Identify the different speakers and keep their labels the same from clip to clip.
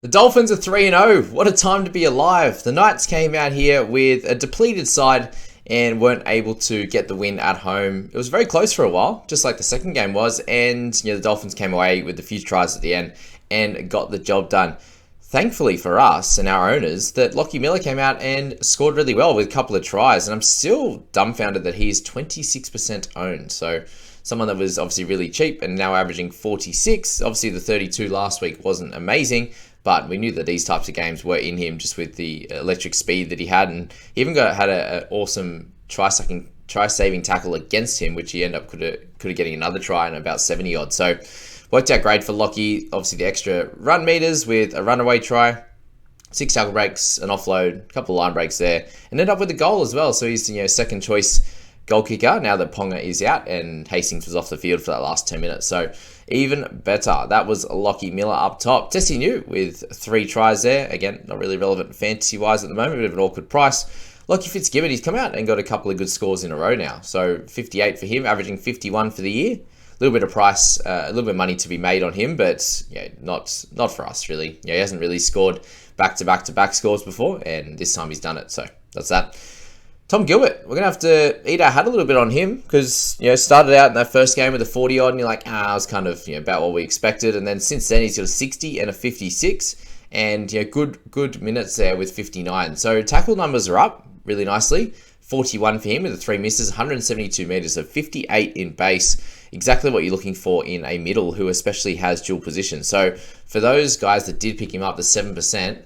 Speaker 1: The Dolphins are 3-0. What a time to be alive. The Knights came out here with a depleted side and weren't able to get the win at home. It was very close for a while, just like the second game was, and the Dolphins came away with a few tries at the end and got the job done. Thankfully for us and our owners, that Lockie Miller came out and scored really well with a couple of tries, and I'm still dumbfounded that he's 26% owned. So someone that was obviously really cheap and now averaging 46. Obviously the 32 last week wasn't amazing, but we knew that these types of games were in him just with the electric speed that he had, and he even had an awesome try-saving tackle against him, which he ended up could have getting another try in about 70 odd. So worked out great for Lockie. Obviously the extra run meters with a runaway try, 6 tackle breaks, an offload, a couple of line breaks there, and ended up with a goal as well. So he's second choice goal kicker now that Ponga is out and Hastings was off the field for that last 10 minutes. So even better. That was Lockie Miller up top. Tessie New with 3 tries there. Again, not really relevant fantasy-wise at the moment, a bit of an awkward price. Lockie Fitzgibbon, he's come out and got a couple of good scores in a row now. So 58 for him, averaging 51 for the year. A little bit of price, a little bit of money to be made on him, but not for us really. He hasn't really scored back-to-back scores before, and this time he's done it. So that's that. Tom Gilbert, we're going to have to eat our hat a little bit on him because, started out in that first game with a 40 odd and you're like, it was kind of, about what we expected. And then since then, he's got a 60 and a 56 and, good minutes there with 59. So tackle numbers are up really nicely. 41 for him with the 3 misses, 172 meters, so 58 in base. Exactly what you're looking for in a middle who especially has dual position. So for those guys that did pick him up, the 7%,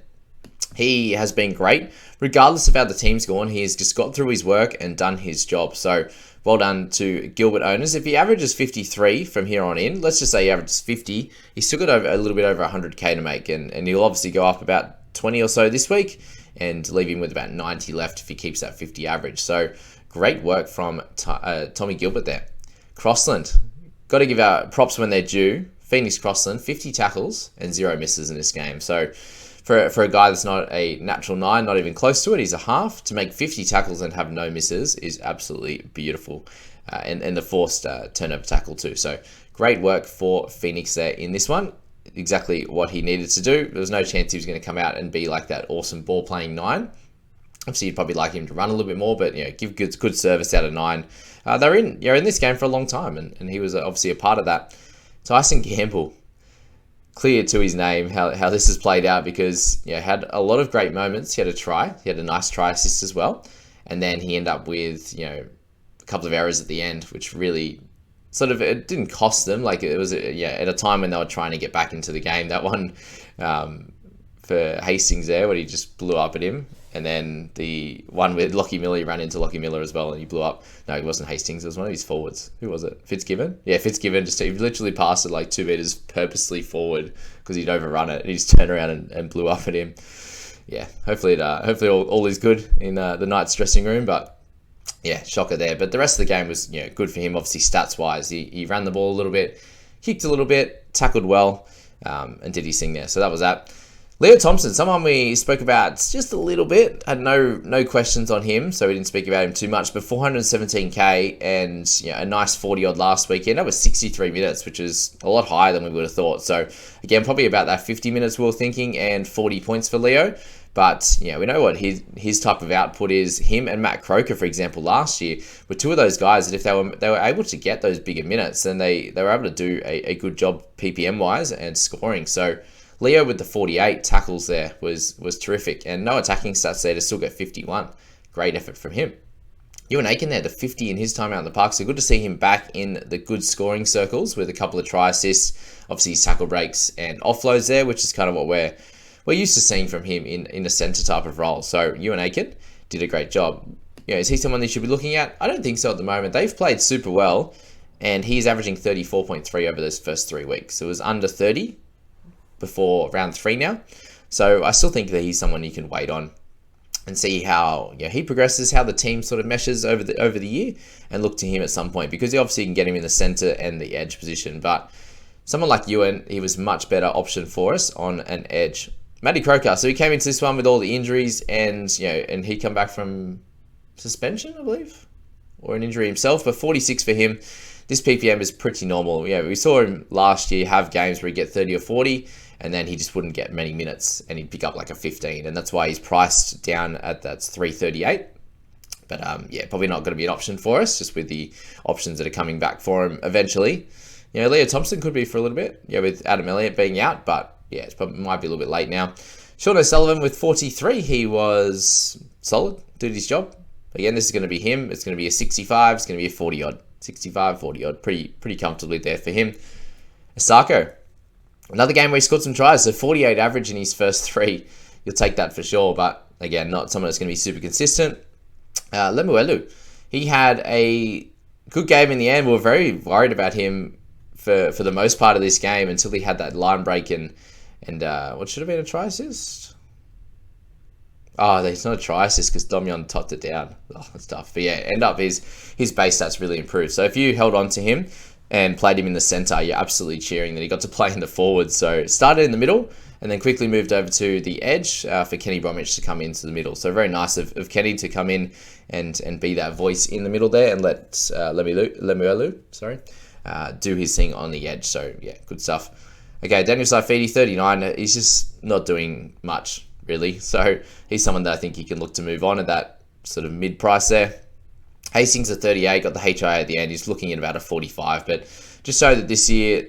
Speaker 1: he has been great. Regardless of how the team's gone, he has just got through his work and done his job. So well done to Gilbert owners. If he averages 53 from here on in, let's just say he averages 50, he's still got a little bit over 100k to make, and he'll obviously go up about 20 or so this week and leave him with about 90 left if he keeps that 50 average. So great work from Tommy Gilbert there. Crossland, got to give out props when they're due. Phoenix Crossland, 50 tackles and 0 misses in this game. So for a guy that's not a natural 9, not even close to it, he's a half. To make 50 tackles and have no misses is absolutely beautiful. And the forced turnover tackle too. So great work for Phoenix there in this one. Exactly what he needed to do. There was no chance he was going to come out and be like that awesome ball playing 9. Obviously, you'd probably like him to run a little bit more, but give good service out of 9. They're in this game for a long time, and he was obviously a part of that. Tyson Gamble, clear to his name how this has played out because had a lot of great moments. He had a try, he had a nice try assist as well, and then he ended up with a couple of errors at the end, which really sort of it didn't cost them. Like it was at a time when they were trying to get back into the game. That one for Hastings there, when he just blew up at him. And then the one with Lockie Miller, he ran into Lockie Miller as well and he blew up. No, it wasn't Hastings. It was one of his forwards. Who was it? Fitzgibbon? Yeah, Fitzgibbon. He literally passed it like 2 meters purposely forward because he'd overrun it. And he just turned around and blew up at him. Yeah, hopefully all is good in the Knights dressing room. But yeah, shocker there. But the rest of the game was good for him, obviously stats-wise. He ran the ball a little bit, kicked a little bit, tackled well, and did his thing there. So that was that. Leo Thompson, someone we spoke about just a little bit. Had no questions on him, so we didn't speak about him too much. But 417k and a nice 40 odd last weekend. That was 63 minutes, which is a lot higher than we would have thought. So again, probably about that 50 minutes we were thinking, and 40 points for Leo. But we know what his type of output is. Him and Matt Croker, for example, last year were two of those guys that if they were able to get those bigger minutes, then they were able to do a good job PPM wise and scoring. So Leo with the 48 tackles there was terrific, and no attacking stats there to still get 51. Great effort from him. Ewan Aiken there, the 50 in his time out in the park, so good to see him back in the good scoring circles with a couple of try assists, obviously his tackle breaks and offloads there, which is kind of what we're used to seeing from him in a centre type of role. So Ewan Aiken did a great job. Is he someone they should be looking at? I don't think so at the moment. They've played super well, and he's averaging 34.3 over those first 3 weeks. So it was under 30 before round 3 now. So I still think that he's someone you can wait on and see how he progresses, how the team sort of meshes over the year, and look to him at some point, because you obviously can get him in the centre and the edge position. But someone like Ewan, he was much better option for us on an edge. Matty Croker, so he came into this one with all the injuries, and he come back from suspension, I believe, or an injury himself, but 46 for him. This PPM is pretty normal. We saw him last year have games where he get 30 or 40, and then he just wouldn't get many minutes, and he'd pick up like a 15, and that's why he's priced down at that's 338. But yeah, probably not going to be an option for us, just with the options that are coming back for him eventually. Leo Thompson could be for a little bit, with Adam Elliott being out, but yeah, it might be a little bit late now. Sean O'Sullivan with 43, he was solid, did his job. Again, this is going to be him. It's going to be a 65, it's going to be a 40-odd. 65, 40-odd, pretty comfortably there for him. Asako, another game where he scored some tries, so 48 average in his first 3. You'll take that for sure, but again, not someone that's going to be super consistent. Lemuelu, he had a good game in the end. We were very worried about him for the most part of this game until he had that line break and what should have been a try assist? Oh, it's not a try assist because Domyon topped it down. Oh, that's tough. But yeah, end up his base stats really improved. So if you held on to him and played him in the center, you're absolutely cheering that he got to play in the forward. So started in the middle and then quickly moved over to the edge for Kenny Bromwich to come into the middle. So very nice of Kenny to come in and be that voice in the middle there and let Lemuelu do his thing on the edge. So yeah, good stuff. Okay, Daniel Saifidi, 39. He's just not doing much, really. So he's someone that I think you can look to move on at that sort of mid-price there. Hastings at 38, got the HIA at the end. He's looking at about a 45. But just so that this year,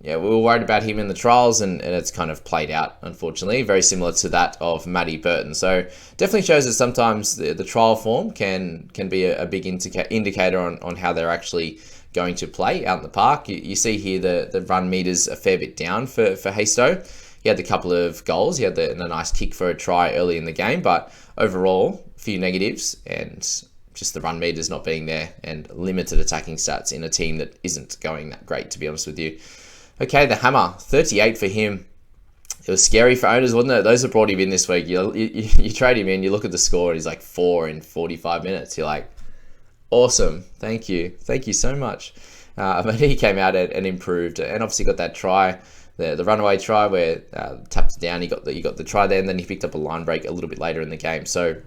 Speaker 1: we were worried about him in the trials, and it's kind of played out, unfortunately. Very similar to that of Matty Burton. So definitely shows that sometimes the trial form can be a big indicator on how they're actually going to play out in the park. You see here the run meters a fair bit down for Hasto. He had a couple of goals. He had a nice kick for a try early in the game, but overall, a few negatives and just the run meters not being there and limited attacking stats in a team that isn't going that great, to be honest with you. Okay, the Hammer, 38 for him. It was scary for owners, wasn't it? Those that brought him in this week, you trade him in, you look at the score, and he's like 4 in 45 minutes. You're like, awesome. Thank you so much. But he came out and improved, and obviously got that try, the runaway try where tapped it down. He got the try there, and then he picked up a line break a little bit later in the game. So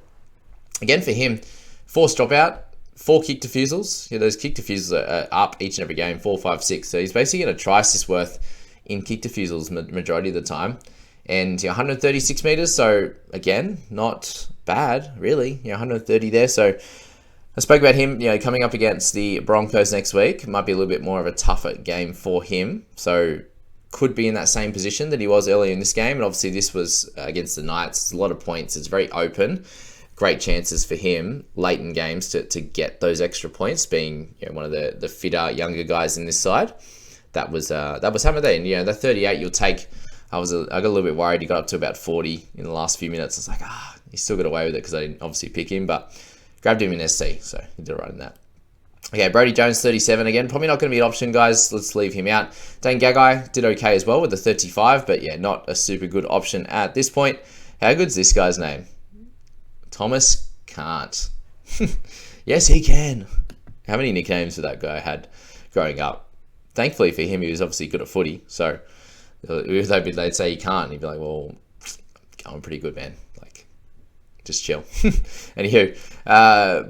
Speaker 1: again for him, forced dropout, 4 kick defusals. Those kick defusals are up each and every game, 4, 5, 6. So he's basically getting a try assist worth in kick defusals majority of the time, and 136 meters. So again, not bad really. 130 there. So I spoke about him, coming up against the Broncos next week. Might be a little bit more of a tougher game for him. So could be in that same position that he was earlier in this game. And obviously this was against the Knights. It's a lot of points. It's very open. Great chances for him late in games to get those extra points, being one of the fitter, younger guys in this side. That was hammer there. And that 38 you'll take. I got a little bit worried. He got up to about 40 in the last few minutes. I was like, he still got away with it because I didn't obviously pick him, but grabbed him in SC, so he did right in that. Okay, Brody Jones, 37 again. Probably not going to be an option, guys. Let's leave him out. Dane Gagai did okay as well with the 35, but yeah, not a super good option at this point. How good's this guy's name? Thomas can't. Yes, he can. How many nicknames did that guy had growing up? Thankfully for him, he was obviously good at footy, so they'd say he can't. He'd be like, well, going pretty good, man. Just chill. Anywho,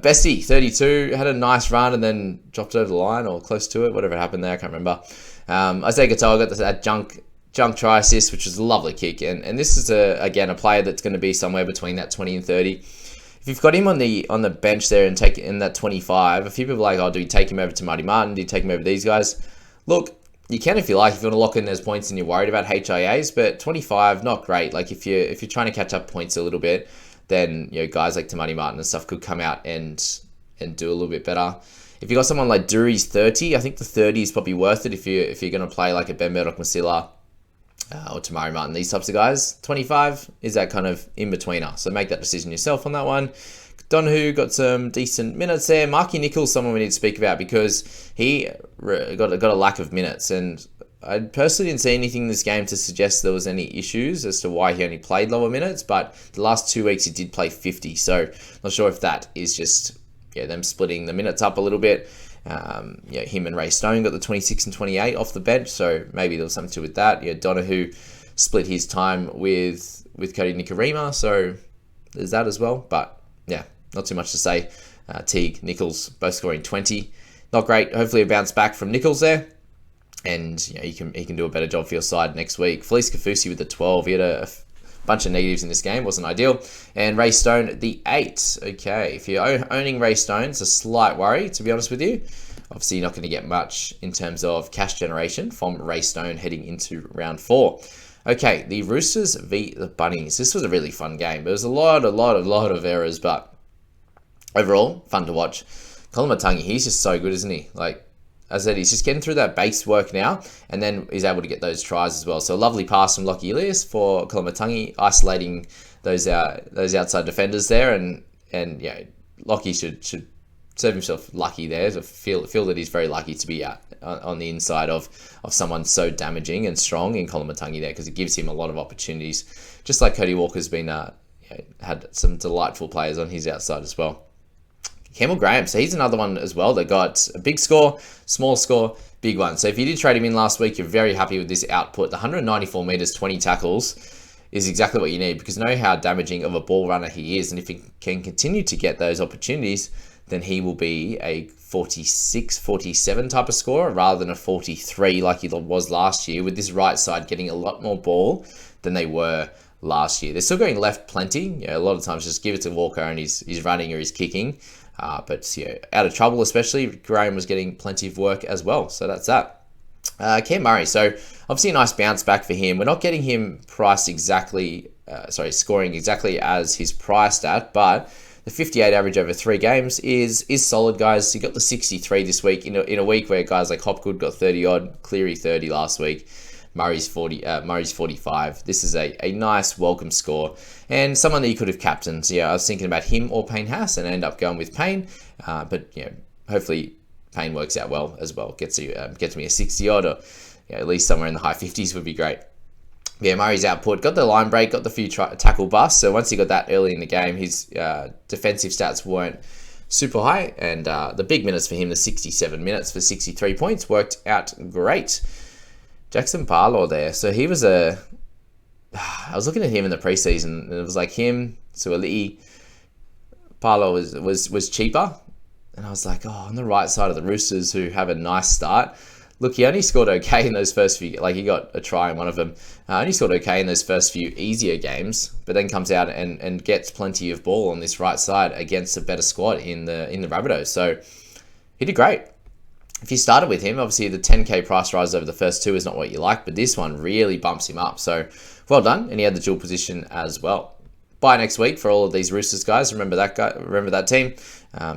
Speaker 1: Bestie, 32, had a nice run and then dropped over the line or close to it, whatever happened there, I can't remember. Isaiah Gatoa got that junk try assist, which was a lovely kick. And this is, again, a player that's going to be somewhere between that 20 and 30. If you've got him on the bench there and take in that 25, a few people are like, do you take him over to Marty Martin? Do you take him over these guys? Look, you can if you like, if you want to lock in those points and you're worried about HIAs, but 25, not great. Like if you're trying to catch up points a little bit, then guys like Tamati Martin and stuff could come out and do a little bit better. If you got someone like Dury's 30, I think the 30 is probably worth it if you're going to play like a Ben Murdoch-Masila or Tamari Martin, these types of guys. 25 is that kind of in-betweener, so make that decision yourself on that one. Donahue got some decent minutes there. Marky Nichols, someone we need to speak about because he got a lack of minutes, and I personally didn't see anything in this game to suggest there was any issues as to why he only played lower minutes, but the last 2 weeks he did play 50, so not sure if that is just them splitting the minutes up a little bit. Him and Ray Stone got the 26 and 28 off the bench, so maybe there was something to do with that. Donahue split his time with Cody Nikorima, so there's that as well, but yeah, not too much to say. Teague, Nichols, both scoring 20. Not great. Hopefully a bounce back from Nichols there. and he can do a better job for your side next week. Felice Kafusi with the 12. He had a bunch of negatives in this game, wasn't ideal. And Ray Stone, the 8. Okay, if you're owning Ray Stone, it's a slight worry, to be honest with you. Obviously, you're not going to get much in terms of cash generation from Ray Stone heading into round 4. Okay, the Roosters v the Bunnies. This was a really fun game. There was a lot of errors, but overall, fun to watch. Koloamatangi, he's just so good, isn't he? Like, as I said, he's just getting through that base work now, and then he's able to get those tries as well. So a lovely pass from Lockie Elias for Koloamatangi, isolating those outside defenders there, and yeah, Lockie should serve himself lucky there. To feel that he's very lucky to be on the inside of someone so damaging and strong in Koloamatangi there, because it gives him a lot of opportunities. Just like Cody Walker's been had some delightful players on his outside as well. Campbell Graham, so he's another one as well that got a big score, small score, big one. So if you did trade him in last week, you're very happy with this output. The 194 meters, 20 tackles is exactly what you need, because you know how damaging of a ball runner he is. And if he can continue to get those opportunities, then he will be a 46, 47 type of scorer rather than a 43 like he was last year, with this right side getting a lot more ball than they were last year. They're still going left plenty. A lot of times just give it to Walker and he's running or he's kicking. But out of trouble especially, Graham was getting plenty of work as well. So that's that. Cam Murray. So obviously a nice bounce back for him. We're not getting him priced exactly, scoring exactly as he's priced at, but the 58 average over 3 games is solid, guys. He got the 63 this week in a week where guys like Hopgood got 30 odd, Cleary 30 last week. Murray's 45. This is a nice welcome score, and someone that you could have captained. So I was thinking about him or Payne Haas, and I end up going with Payne. But hopefully Payne works out well as well. Gets me a 60 odd, or at least somewhere in the high 50s would be great. Yeah, Murray's output got the line break, got the few tackle busts. So once he got that early in the game, his defensive stats weren't super high, and the big minutes for him, the 67 minutes for 63 points, worked out great. Jackson Barlow there. So he was I was looking at him in the preseason, and it was like him, Suali'i. Barlow was cheaper. And I was like, on the right side of the Roosters, who have a nice start. Look, he only scored okay in those first few, like he got a try in one of them. Only scored okay in those first few easier games, but then comes out and gets plenty of ball on this right side against a better squad in the Rabbitohs. So he did great. If you started with him, obviously the 10k price rise over the first 2 is not what you like, but this one really bumps him up. So well done, and he had the dual position as well. Bye next week for all of these Roosters guys. Remember that team.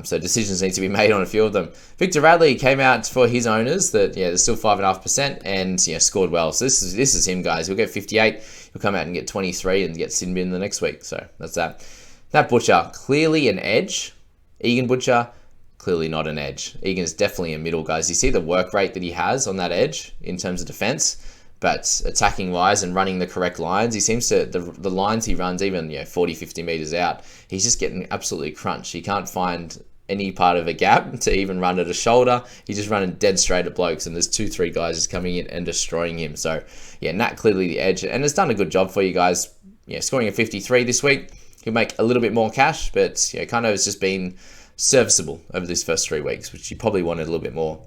Speaker 1: So decisions need to be made on a few of them. Victor Radley came out for his owners that they're still 5.5% and scored well. So this is him, guys. He'll get 58. He'll come out and get 23 and get sin bin the next week. So that's that. That Butcher, clearly an edge. Egan Butcher, clearly not an edge. Egan's definitely a middle, guys. You see the work rate that he has on that edge in terms of defense, but attacking wise and running the correct lines, he seems to, the lines he runs, even 40, 50 meters out, he's just getting absolutely crunched. He can't find any part of a gap to even run at a shoulder. He's just running dead straight at blokes, and there's 2-3 guys just coming in and destroying him. So Nat clearly the edge, and it's done a good job for you guys. Scoring a 53 this week. He'll make a little bit more cash, but kind of has just been serviceable over these first 3 weeks, which you probably wanted a little bit more.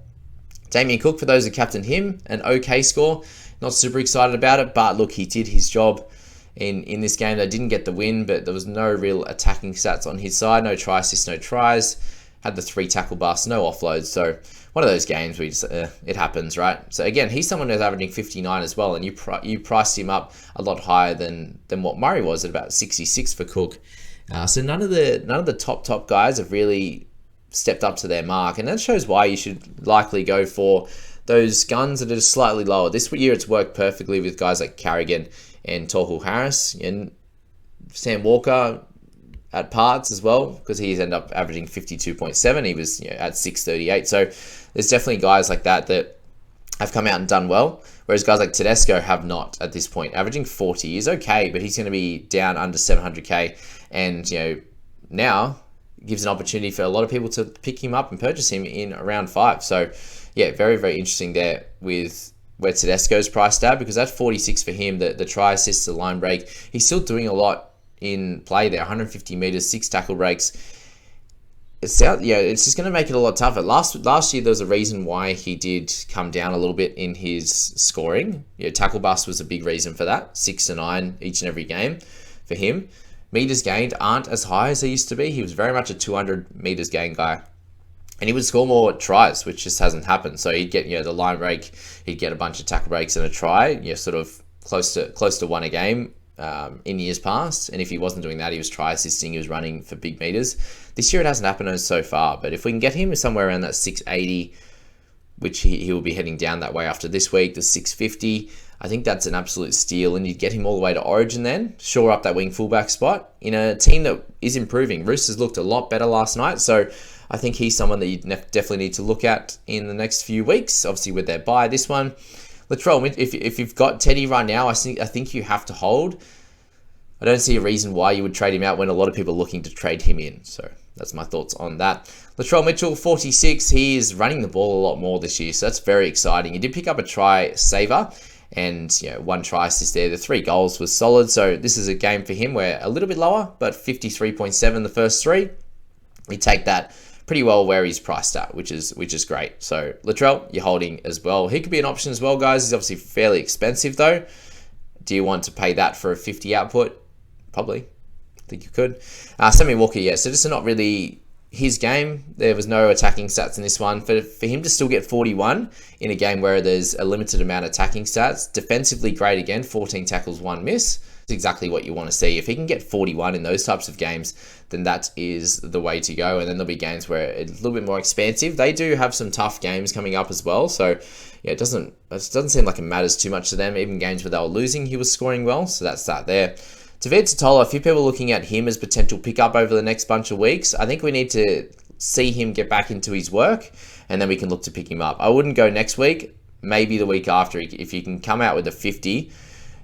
Speaker 1: Damien Cook, for those who captained him, an okay score. Not super excited about it, but look, he did his job in this game. They didn't get the win, but there was no real attacking stats on his side. No try assists, no tries. Had the 3 tackle busts, no offloads. So one of those games where it happens, right? So again, he's someone who's averaging 59 as well, and you priced him up a lot higher than what Murray was at about 66 for Cook. So none of the top guys have really stepped up to their mark, and that shows why you should likely go for those guns that are just slightly lower. This year it's worked perfectly with guys like Carrigan and Tohu Harris and Sam Walker at parts as well, because he's ended up averaging 52.7. He was at 638. So there's definitely guys like that have come out and done well, whereas guys like Tedesco have not at this point. Averaging 40 is okay, but he's going to be down under 700k, and now gives an opportunity for a lot of people to pick him up and purchase him in around 5. So very, very interesting there with where Tedesco's priced at, because that's 46 for him. The try assists, the line break, he's still doing a lot in play there. 150 meters, 6 tackle breaks. it's just going to make it a lot tougher. Last year, there was a reason why he did come down a little bit in his scoring. Tackle bust was a big reason for that. 6 to 9 each and every game for him. Meters gained aren't as high as they used to be. He was very much a 200 meters gain guy. And he would score more tries, which just hasn't happened. So he'd get, the line break, he'd get a bunch of tackle breaks and a try, sort of close to one a game in years past. And if he wasn't doing that, he was try assisting, he was running for big meters. This year it hasn't happened so far, but if we can get him somewhere around that 680, which he will be heading down that way after this week, the 650, I think that's an absolute steal. And you'd get him all the way to Origin then, shore up that wing fullback spot in a team that is improving. Roosters looked a lot better last night, so I think he's someone that you definitely need to look at in the next few weeks, obviously with their bye this one. Latrell, if you've got Teddy right now, I think you have to hold. I don't see a reason why you would trade him out when a lot of people are looking to trade him in. So that's my thoughts on that. Latrell Mitchell, 46. He is running the ball a lot more this year, so that's very exciting. He did pick up a try saver and one try assist there. The 3 goals was solid, so this is a game for him where a little bit lower, but 53.7 the first 3. You take that pretty well where he's priced at, which is great. So Latrell, you're holding as well. He could be an option as well, guys. He's obviously fairly expensive though. Do you want to pay that for a 50 output? Probably. I think you could. Sammy Walker, yeah. So this is not really his game. There was no attacking stats in this one. For him to still get 41 in a game where there's a limited amount of attacking stats, defensively great again, 14 tackles, 1 miss. It's exactly what you want to see. If he can get 41 in those types of games, then that is the way to go. And then there'll be games where it's a little bit more expansive. They do have some tough games coming up as well. So yeah, it doesn't seem like it matters too much to them. Even games where they were losing, he was scoring well. So that's that there. Teved Totola, a few people looking at him as potential pickup over the next bunch of weeks. I think we need to see him get back into his work, and then we can look to pick him up. I wouldn't go next week, maybe the week after. If you can come out with a 50,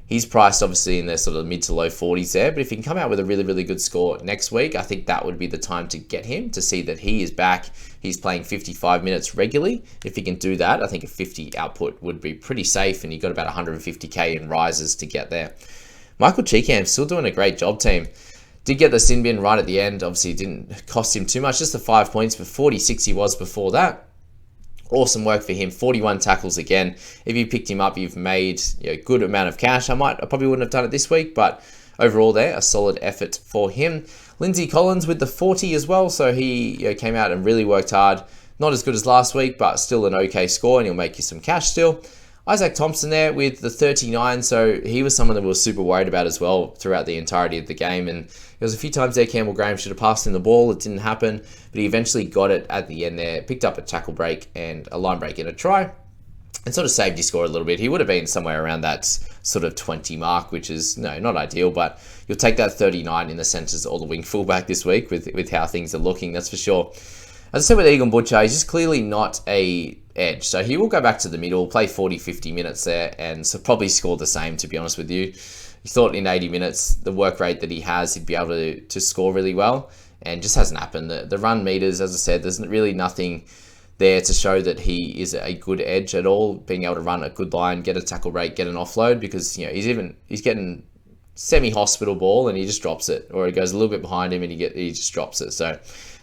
Speaker 1: he's priced obviously in the sort of mid to low 40s there, but if he can come out with a really, really good score next week, I think that would be the time to get him, to see that he is back. He's playing 55 minutes regularly. If he can do that, I think a 50 output would be pretty safe, and he got about 150k in rises to get there. Michael Cheekham still doing a great job, team. Did get the sin bin right at the end. Obviously, it didn't cost him too much, just the 5 points, but 46 he was before that. Awesome work for him. 41 tackles again. If you picked him up, you've made a good amount of cash. I probably wouldn't have done it this week, but overall there, a solid effort for him. Lindsay Collins with the 40 as well, so he came out and really worked hard. Not as good as last week, but still an okay score, and he'll make you some cash still. Isaac Thompson there with the 39, so he was someone that we were super worried about as well throughout the entirety of the game, and there was a few times there Campbell Graham should have passed him the ball. It didn't happen, but he eventually got it at the end there, picked up a tackle break and a line break and a try, and sort of saved his score a little bit. He would have been somewhere around that sort of 20 mark, which is, not ideal, but you'll take that 39 in the centres or the wing fullback this week with how things are looking, that's for sure. As I said with Egan Butcher, he's just clearly not a edge. So he will go back to the middle, play 40, 50 minutes there, and so probably score the same, to be honest with you. You thought in 80 minutes, the work rate that he has, he'd be able to score really well, and just hasn't happened. The run meters, as I said, there's really nothing there to show that he is a good edge at all, being able to run a good line, get a tackle rate, get an offload, because he's getting semi-hospital ball and he just drops it, or he goes a little bit behind him and he just drops it. So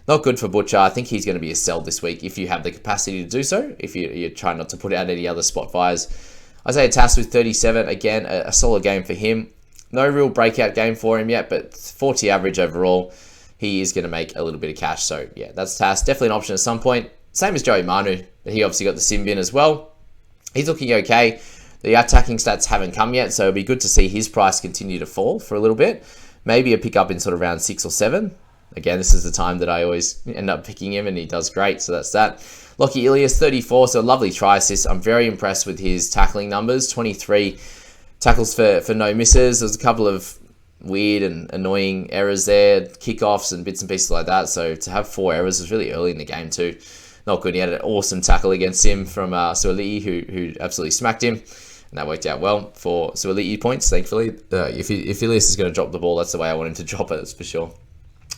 Speaker 1: not good for Butcher. I think he's going to be a sell this week if you have the capacity to do so, if you're trying not to put out any other spot fires. Isaiah Tass with 37, again, a solid game for him. No real breakout game for him yet, but 40 average overall. He is going to make a little bit of cash. So yeah, that's Tass. Definitely an option at some point. Same as Joey Manu, but he obviously got the sin bin as well. He's looking okay. The attacking stats haven't come yet, so it'll be good to see his price continue to fall for a little bit. Maybe a pickup in sort of round 6 or 7. Again, this is the time that I always end up picking him, and he does great, so that's that. Lockie Ilias, 34, so lovely try assist. I'm very impressed with his tackling numbers. 23 tackles for no misses. There's a couple of weird and annoying errors there, kickoffs and bits and pieces like that. So to have 4 errors was really early in the game too. Not good. He had an awesome tackle against him from Suali'i, who absolutely smacked him. And that worked out well for Suali'i points, thankfully. If Ilias is going to drop the ball, that's the way I want him to drop it, that's for sure.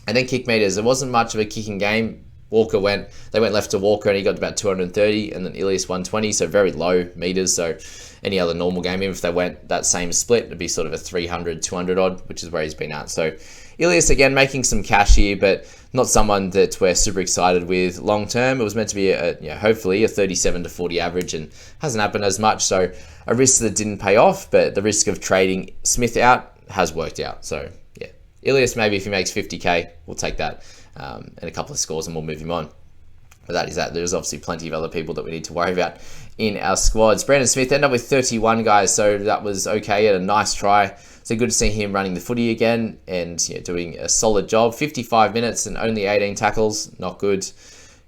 Speaker 1: And then kick meters. It wasn't much of a kicking game. They went left to Walker and he got about 230, and then Ilias 120, so very low meters. So any other normal game. Even if they went that same split, it'd be sort of a 300, 200 odd, which is where he's been at. So Ilias, again, making some cash here, but not someone that we're super excited with long term. It was meant to be, hopefully, a 37 to 40 average, and hasn't happened as much. So a risk that didn't pay off, but the risk of trading Smith out has worked out. So yeah, Ilias, maybe if he makes 50k, we'll take that, and a couple of scores, and we'll move him on. But that is that. There's obviously plenty of other people that we need to worry about in our squads. Brandon Smith ended up with 31, guys, so that was okay. He had a nice try. So good to see him running the footy again and doing a solid job. 55 minutes and only 18 tackles. Not good.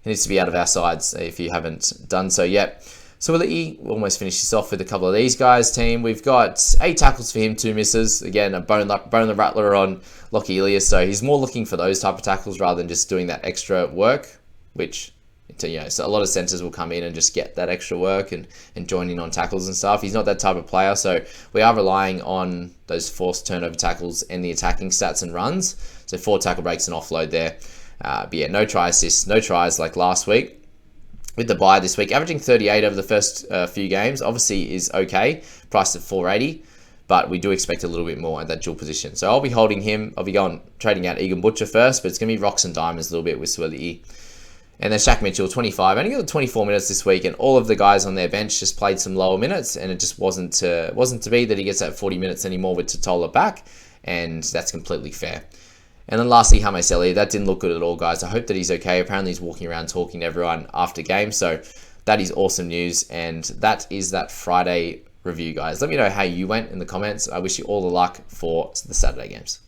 Speaker 1: He needs to be out of our sides if you haven't done so yet. So we'll almost finish this off with a couple of these guys' team. We've got 8 tackles for him, 2 misses. Again, a bone the rattler on Lockie Ilias. So he's more looking for those type of tackles rather than just doing that extra work, which... so a lot of centers will come in and just get that extra work and join in on tackles and stuff. He's not that type of player, so we are relying on those forced turnover tackles and the attacking stats and runs. So 4 tackle breaks and offload there. But yeah, no try assists, no tries like last week. With the bye this week, averaging 38 over the first few games, obviously is okay, priced at 480. But we do expect a little bit more at that dual position. So I'll be holding him. I'll be trading out Egan Butcher first, but it's going to be rocks and diamonds a little bit with Swilly. And then Shaq Mitchell, 25. Only got 24 minutes this week, and all of the guys on their bench just played some lower minutes, and it just wasn't to be that he gets that 40 minutes anymore with Totola back, and that's completely fair. And then lastly, James Elliott. That didn't look good at all, guys. I hope that he's okay. Apparently he's walking around talking to everyone after game, so that is awesome news, and that is that Friday review, guys. Let me know how you went in the comments. I wish you all the luck for the Saturday games.